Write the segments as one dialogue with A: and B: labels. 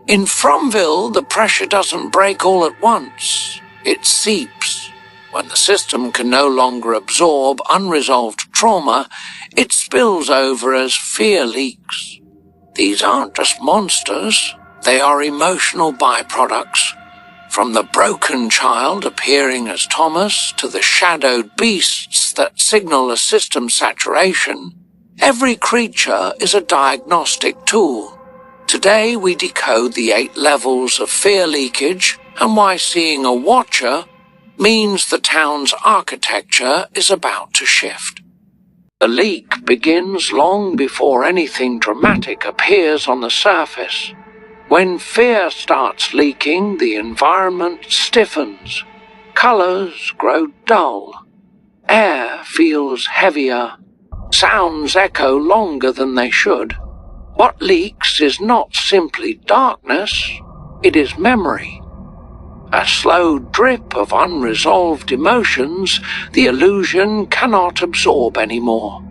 A: In Fromville, the pressure doesn't break all at once. It seeps. When the system can no longer absorb unresolved trauma, it spills over as fear leaks. These aren't just monsters, they are emotional byproducts. From the broken child appearing as Thomas to the shadowed beasts that signal a system saturation, every creature is a diagnostic tool. Today we decode the 8 levels of fear leakage and why seeing a watcher means the town's architecture is about to shift. The leak begins long before anything dramatic appears on the surface. When fear starts leaking, the environment stiffens. Colors grow dull. Air feels heavier. Sounds echo longer than they should. What leaks is not simply darkness, it is memory. A slow drip of unresolved emotions the illusion cannot absorb anymore.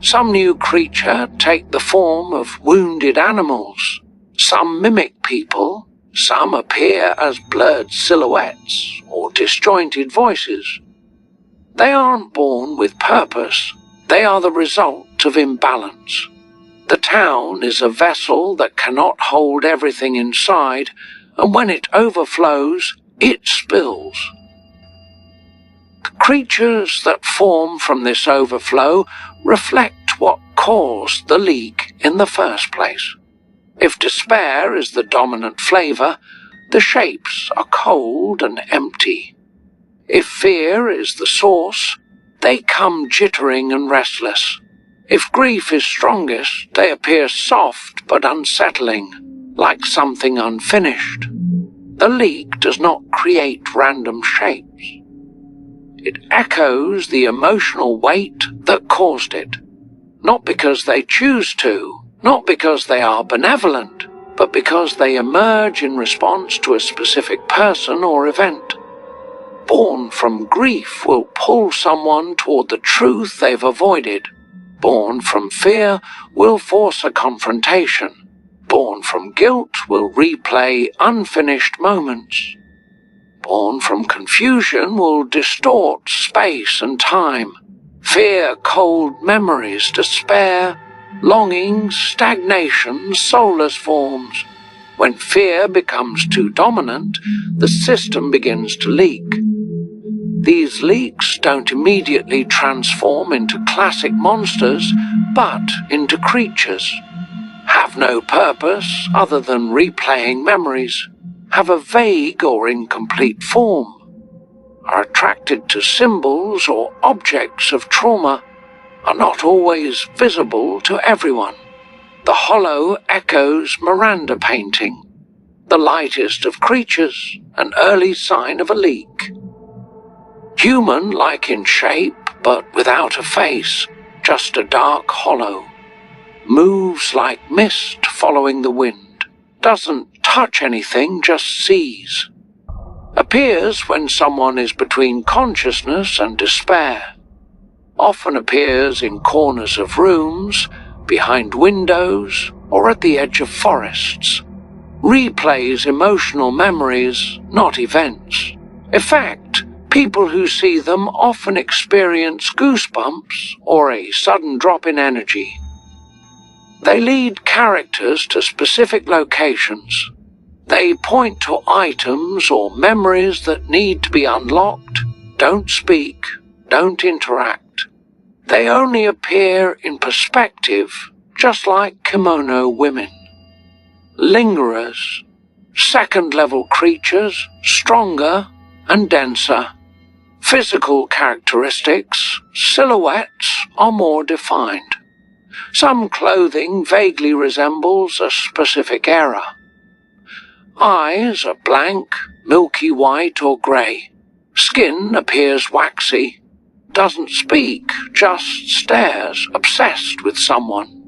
A: Some new creature take the form of wounded animals. Some mimic people, some appear as blurred silhouettes or disjointed voices. They aren't born with purpose, they are the result of imbalance. The town is a vessel that cannot hold everything inside, and when it overflows, it spills. The creatures that form from this overflow reflect what caused the leak in the first place. If despair is the dominant flavor, the shapes are cold and empty. If fear is the source, they come jittering and restless. If grief is strongest, they appear soft but unsettling, like something unfinished. The leak does not create random shapes. It echoes the emotional weight that caused it, not because they choose to, not because they are benevolent, but because they emerge in response to a specific person or event. Born from grief will pull someone toward the truth they've avoided. Born from fear will force a confrontation. Born from guilt will replay unfinished moments. Born from confusion will distort space and time. Fear, cold memories, despair, longing, stagnation, soulless forms. When fear becomes too dominant, the system begins to leak. These leaks don't immediately transform into classic monsters, but into creatures. Have no purpose other than replaying memories, have a vague or incomplete form, are attracted to symbols or objects of trauma, are not always visible to everyone. The hollow echoes Miranda painting, the lightest of creatures, an early sign of a leak. Human-like in shape, but without a face, just a dark hollow. Moves like mist following the wind. Doesn't touch anything, just sees. Appears when someone is between consciousness and despair. Often appears in corners of rooms, behind windows, or at the edge of forests. Replays emotional memories, not events. Effect, people who see them often experience goosebumps or a sudden drop in energy. They lead characters to specific locations. They point to items or memories that need to be unlocked, don't speak, don't interact. They only appear in perspective, just like kimono women. Lingerers, second-level creatures, stronger and denser. Physical characteristics, silhouettes are more defined. Some clothing vaguely resembles a specific era. Eyes are blank, milky white or grey. Skin appears waxy. Doesn't speak, just stares, obsessed with someone.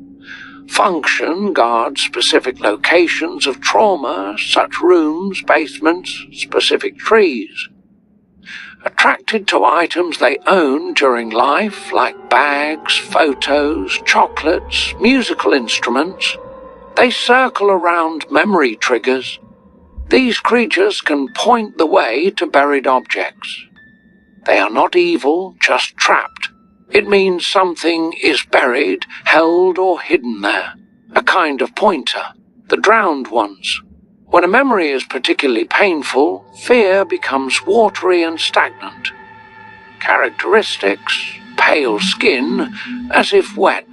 A: Function guards specific locations of trauma, such rooms, basements, specific trees. Attracted to items they own during life, like bags, photos, chocolates, musical instruments. They circle around memory triggers. These creatures can point the way to buried objects. They are not evil, just trapped. It means something is buried, held or hidden there. A kind of pointer. The drowned ones. When a memory is particularly painful, fear becomes watery and stagnant. Characteristics: pale skin, as if wet.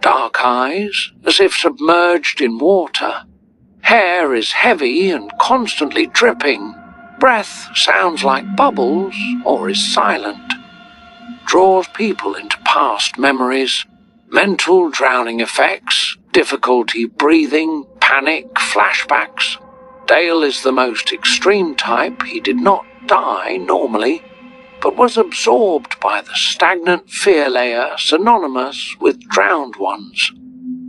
A: Dark eyes, as if submerged in water. Hair is heavy and constantly dripping. Breath sounds like bubbles or is silent. Draws people into past memories. Mental drowning effects, difficulty breathing, panic, flashbacks. Dale is the most extreme type. He did not die normally, but was absorbed by the stagnant fear layer synonymous with drowned ones.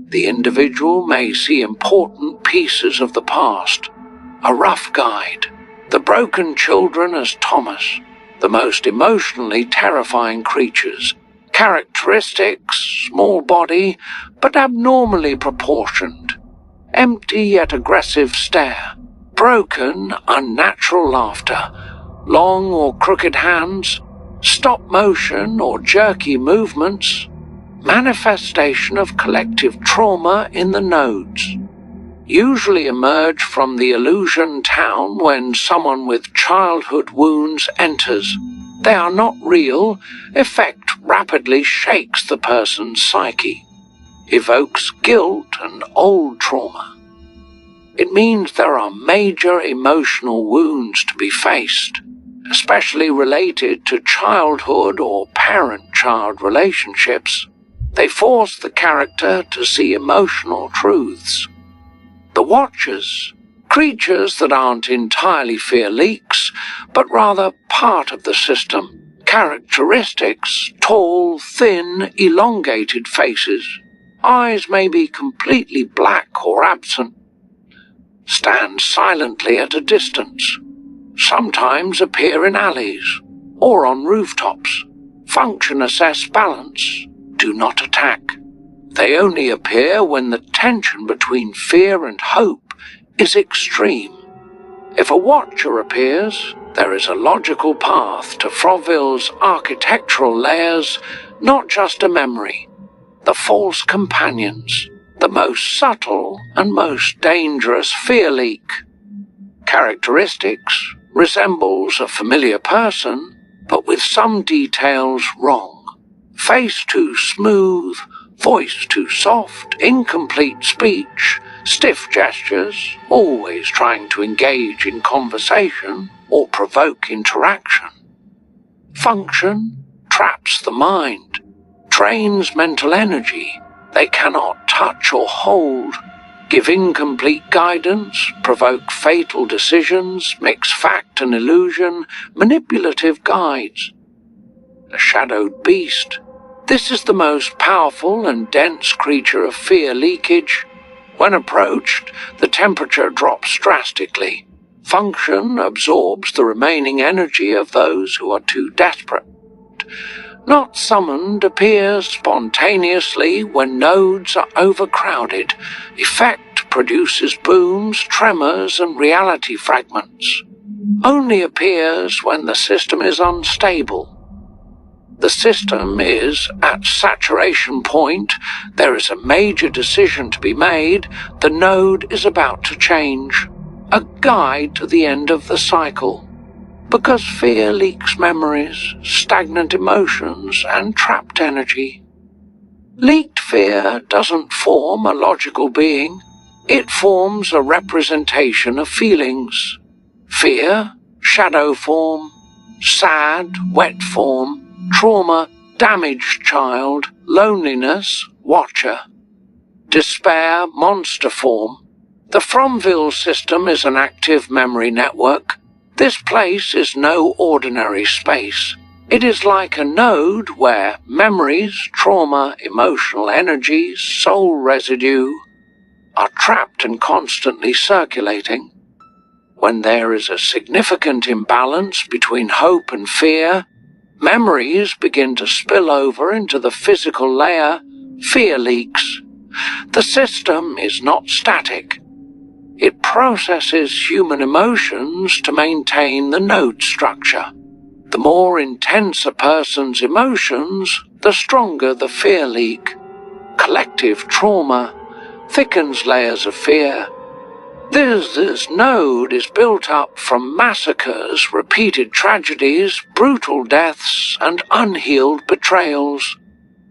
A: The individual may see important pieces of the past. A rough guide. The broken children as Thomas. The most emotionally terrifying creatures. Characteristics: small body, but abnormally proportioned. Empty yet aggressive stare. Broken, unnatural laughter. Long or crooked hands. Stop motion or jerky movements. Manifestation of collective trauma in the nodes. Usually emerge from the illusion town when someone with childhood wounds enters. They are not real. Effect rapidly shakes the person's psyche. Evokes guilt and old trauma. It means there are major emotional wounds to be faced, especially related to childhood or parent-child relationships. They force the character to see emotional truths. The Watchers, creatures that aren't entirely fear leaks, but rather part of the system. Characteristics: tall, thin, elongated faces. Eyes may be completely black or absent. Stand silently at a distance. Sometimes appear in alleys or on rooftops. Function: assess balance. Do not attack. They only appear when the tension between fear and hope is extreme. If a Watcher appears, there is a logical path to Fromville's architectural layers, not just a memory. The false companions, the most subtle and most dangerous fear leak. Characteristics: resembles a familiar person, but with some details wrong. Face too smooth, voice too soft, incomplete speech, stiff gestures, always trying to engage in conversation or provoke interaction. Function: traps the mind, drains mental energy. They cannot touch or hold, give incomplete guidance, provoke fatal decisions, mix fact and illusion, manipulative guides. The shadowed beast. This is the most powerful and dense creature of fear leakage. When approached, the temperature drops drastically. Function: absorbs the remaining energy of those who are too desperate. Not summoned, appears spontaneously when nodes are overcrowded. Effect: produces booms, tremors, and reality fragments. Only appears when the system is unstable. The system is at saturation point. There is a major decision to be made. The node is about to change. A guide to the end of the cycle. Because fear leaks memories, stagnant emotions, and trapped energy. Leaked fear doesn't form a logical being. It forms a representation of feelings. Fear, shadow form. Sad, wet form. Trauma, damaged child. Loneliness, Watcher. Despair, monster form. The Fromville system is an active memory network. This place is no ordinary space. It is like a node where memories, trauma, emotional energy, soul residue are trapped and constantly circulating. When there is a significant imbalance between hope and fear, memories begin to spill over into the physical layer. Fear leaks. The system is not static. It processes human emotions to maintain the node structure. The more intense a person's emotions, the stronger the fear leak. Collective trauma thickens layers of fear. This node is built up from massacres, repeated tragedies, brutal deaths, and unhealed betrayals.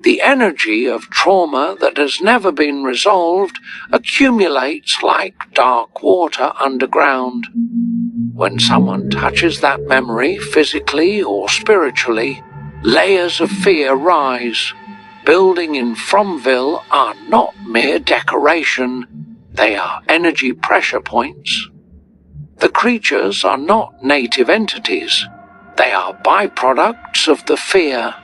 A: The energy of trauma that has never been resolved accumulates like dark water underground. When someone touches that memory, physically or spiritually, layers of fear rise. Buildings in Fromville are not mere decoration. They are energy pressure points. The creatures are not native entities. They are byproducts of the fear